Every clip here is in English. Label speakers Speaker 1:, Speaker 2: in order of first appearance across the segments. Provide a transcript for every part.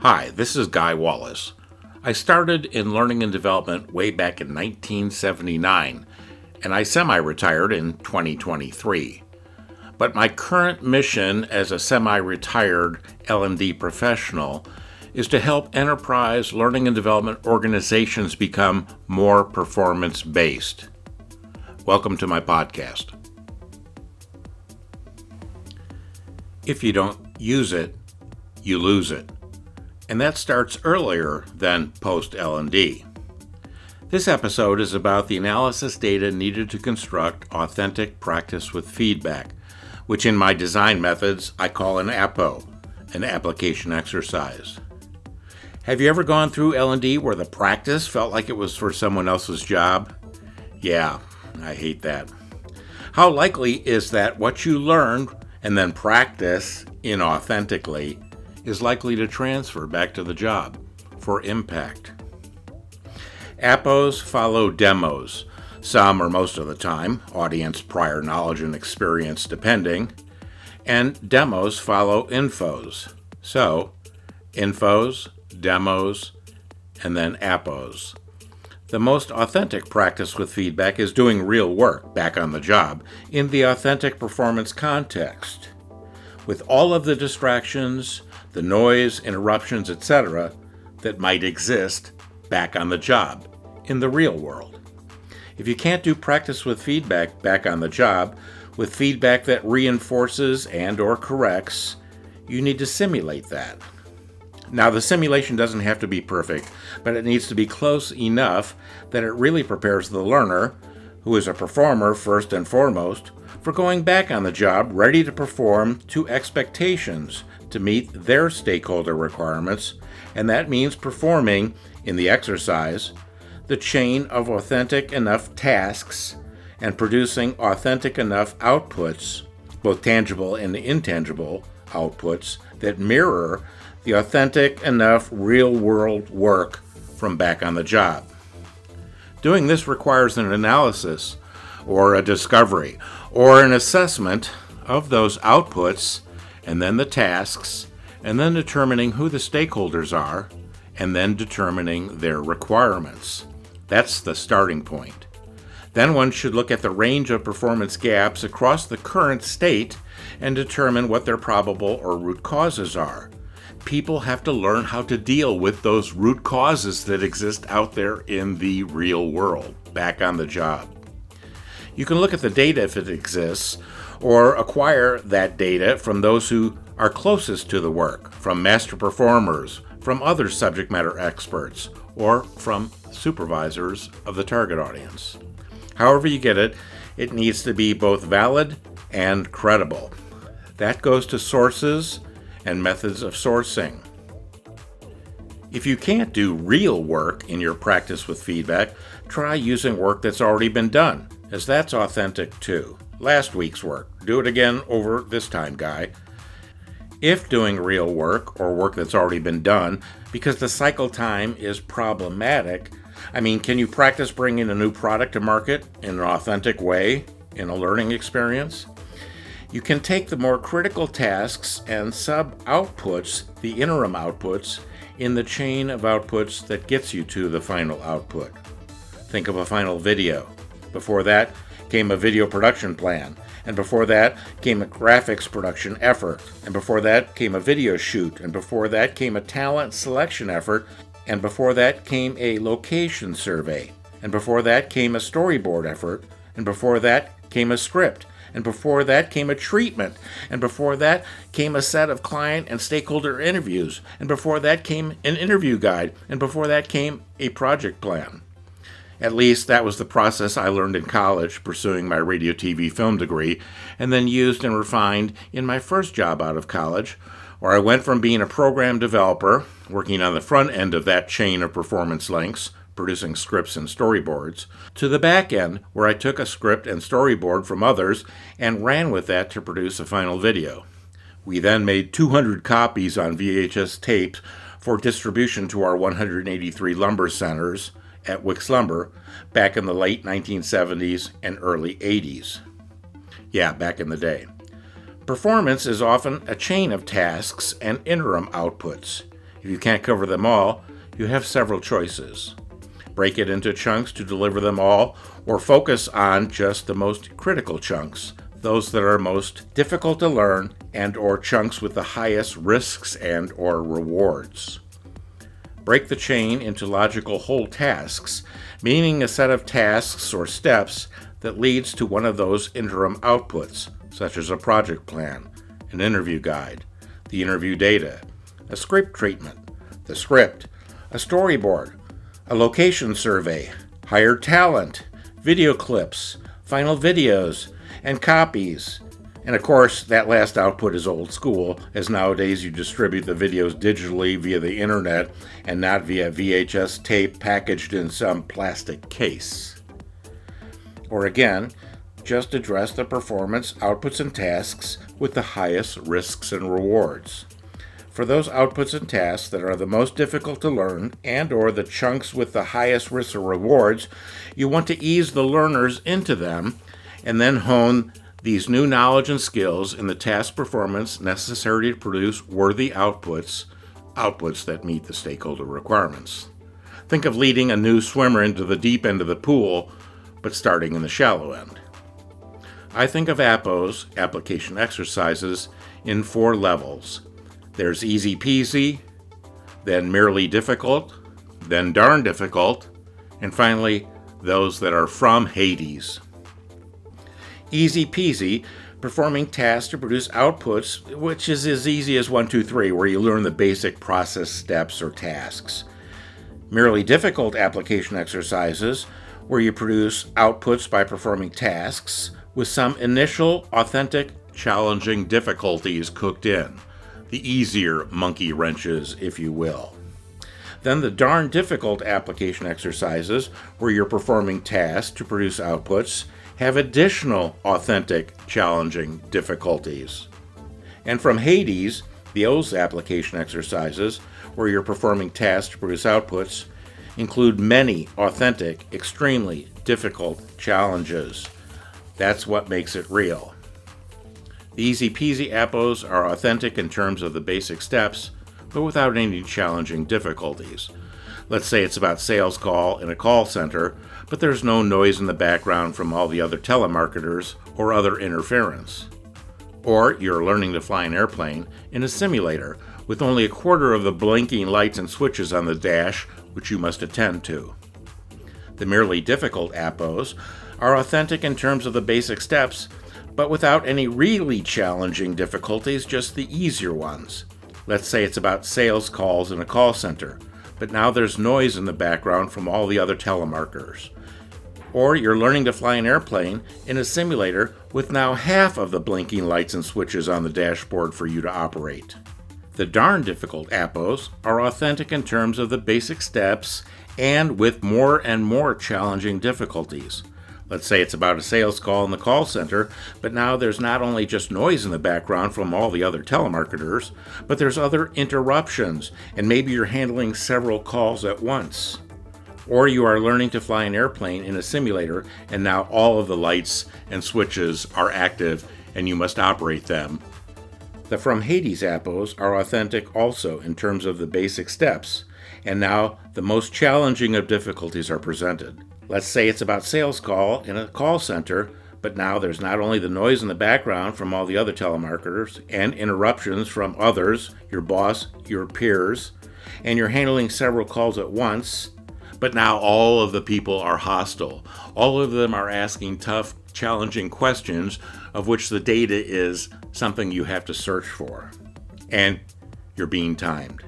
Speaker 1: Hi, this is Guy Wallace. I started in learning and development way back in 1979, and I semi-retired in 2023. But my current mission as a semi-retired L&D professional is to help enterprise learning and development organizations become more performance-based. Welcome to my podcast. If you don't use it, you lose it. And that starts earlier than post-L&D. This episode is about the analysis data needed to construct authentic practice with feedback, which in my design methods I call an APPO, an application exercise. Have you ever gone through L&D where the practice felt like it was for someone else's job? Yeah, I hate that. How likely is that what you learned and then practice inauthentically is likely to transfer back to the job for impact? APPOs follow demos, some or most of the time, audience prior knowledge and experience depending, and demos follow infos. So, infos, demos, and then APPOs. The most authentic practice with feedback is doing real work back on the job in the authentic performance context, with all of the distractions, the noise, interruptions, etc. that might exist back on the job in the real world. If you can't do practice with feedback back on the job, with feedback that reinforces and or corrects, you need to simulate that. Now, the simulation doesn't have to be perfect, but it needs to be close enough that it really prepares the learner, who is a performer first and foremost, for going back on the job ready to perform to expectations to meet their stakeholder requirements, and that means performing, in the exercise, the chain of authentic enough tasks and producing authentic enough outputs, both tangible and intangible outputs, that mirror the authentic enough real-world work from back on the job. Doing this requires an analysis, or a discovery, or an assessment of those outputs, and then the tasks, and then determining who the stakeholders are, and then determining their requirements. That's the starting point. Then one should look at the range of performance gaps across the current state and determine what their probable or root causes are. People have to learn how to deal with those root causes that exist out there in the real world, back on the job. You can look at the data if it exists, or acquire that data from those who are closest to the work, from master performers, from other subject matter experts, or from supervisors of the target audience. However you get it, it needs to be both valid and credible. That goes to sources and methods of sourcing. If you can't do real work in your practice with feedback, try using work that's already been done, as that's authentic too. Last week's work. Do it again over this time, Guy. If doing real work, or work that's already been done, because the cycle time is problematic, can you practice bringing a new product to market in an authentic way in a learning experience? You can take the more critical tasks and sub-outputs, the interim outputs, in the chain of outputs that gets you to the final output. Think of a final video. Before that came a video production plan, and before that came a graphics production effort, and before that came a video shoot, and before that came a talent selection effort, and before that came a location survey, and before that came a storyboard effort, and before that came a script, and before that came a treatment, and before that came a set of client and stakeholder interviews, and before that came an interview guide, and before that came a project plan. At least that was the process I learned in college, pursuing my radio, TV, film degree, and then used and refined in my first job out of college, where I went from being a program developer, working on the front end of that chain of performance links, producing scripts and storyboards, to the back end, where I took a script and storyboard from others and ran with that to produce a final video. We then made 200 copies on VHS tapes for distribution to our 183 lumber centers at Wicks Lumber back in the late 1970s and early 80s. Yeah, back in the day. Performance is often a chain of tasks and interim outputs. If you can't cover them all, you have several choices. Break it into chunks to deliver them all, or focus on just the most critical chunks, those that are most difficult to learn and or chunks with the highest risks and or rewards. Break the chain into logical whole tasks, meaning a set of tasks or steps that leads to one of those interim outputs, such as a project plan, an interview guide, the interview data, a script treatment, the script, a storyboard, a location survey, hired talent, video clips, final videos, and copies. And of course, that last output is old school, as nowadays you distribute the videos digitally via the internet and not via VHS tape packaged in some plastic case. Or again, just address the performance outputs and tasks with the highest risks and rewards. For those outputs and tasks that are the most difficult to learn and or the chunks with the highest risks or rewards, you want to ease the learners into them and then hone these new knowledge and skills in the task performance necessary to produce worthy outputs that meet the stakeholder requirements. Think of leading a new swimmer into the deep end of the pool, but starting in the shallow end. I think of APPOs, application exercises, in 4 levels. There's easy peasy, then merely difficult, then darn difficult, and finally, those that are from Hades. Easy peasy, performing tasks to produce outputs, which is as easy as 1, 2, 3, where you learn the basic process steps or tasks. Merely difficult application exercises, where you produce outputs by performing tasks with some initial, authentic, challenging difficulties cooked in. The easier monkey wrenches, if you will. Then the darn difficult application exercises, where you're performing tasks to produce outputs, have additional authentic, challenging difficulties. And from Hades, the O's application exercises, where you're performing tasks to produce outputs, include many authentic, extremely difficult challenges. That's what makes it real. The easy peasy APPOs are authentic in terms of the basic steps, but without any challenging difficulties. Let's say it's about sales call in a call center, but there's no noise in the background from all the other telemarketers or other interference. Or you're learning to fly an airplane in a simulator with only a quarter of the blinking lights and switches on the dash, which you must attend to. The merely difficult APPOs are authentic in terms of the basic steps, but without any really challenging difficulties, just the easier ones. Let's say it's about sales calls in a call center, but now there's noise in the background from all the other telemarketers. Or you're learning to fly an airplane in a simulator with now half of the blinking lights and switches on the dashboard for you to operate. The darn difficult APPOs are authentic in terms of the basic steps and with more and more challenging difficulties. Let's say it's about a sales call in the call center, but now there's not only just noise in the background from all the other telemarketers, but there's other interruptions, and maybe you're handling several calls at once. Or you are learning to fly an airplane in a simulator, and now all of the lights and switches are active, and you must operate them. The From Hades APPOs are authentic also in terms of the basic steps, and now the most challenging of difficulties are presented. Let's say it's about sales call in a call center, but now there's not only the noise in the background from all the other telemarketers and interruptions from others, your boss, your peers, and you're handling several calls at once, but now all of the people are hostile. All of them are asking tough, challenging questions of which the data is something you have to search for. And you're being timed.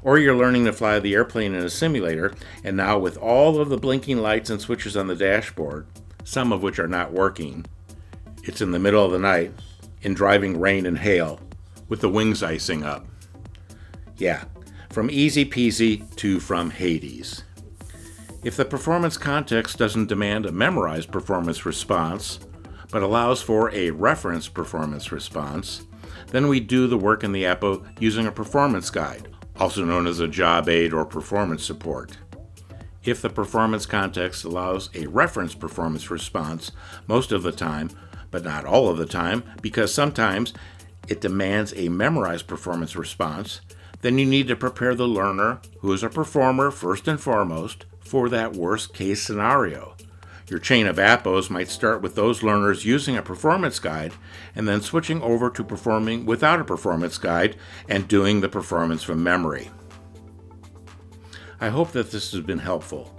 Speaker 1: Or you're learning to fly the airplane in a simulator, and now with all of the blinking lights and switches on the dashboard, some of which are not working, it's in the middle of the night, in driving rain and hail, with the wings icing up. Yeah, from easy peasy to From Hades. If the performance context doesn't demand a memorized performance response, but allows for a reference performance response, then we do the work in the APPO using a performance guide, also known as a job aid or performance support. If the performance context allows a reference performance response most of the time, but not all of the time, because sometimes it demands a memorized performance response, then you need to prepare the learner, who is a performer first and foremost, for that worst case scenario. Your chain of APPOs might start with those learners using a performance guide and then switching over to performing without a performance guide and doing the performance from memory. I hope that this has been helpful.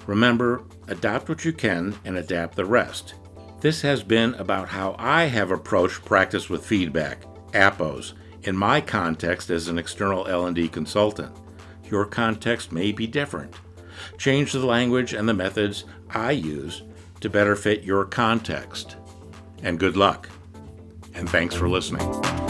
Speaker 1: Remember, adopt what you can and adapt the rest. This has been about how I have approached practice with feedback, APPOs, in my context as an external L&D consultant. Your context may be different. Change the language and the methods I use to better fit your context. And good luck. And thanks for listening.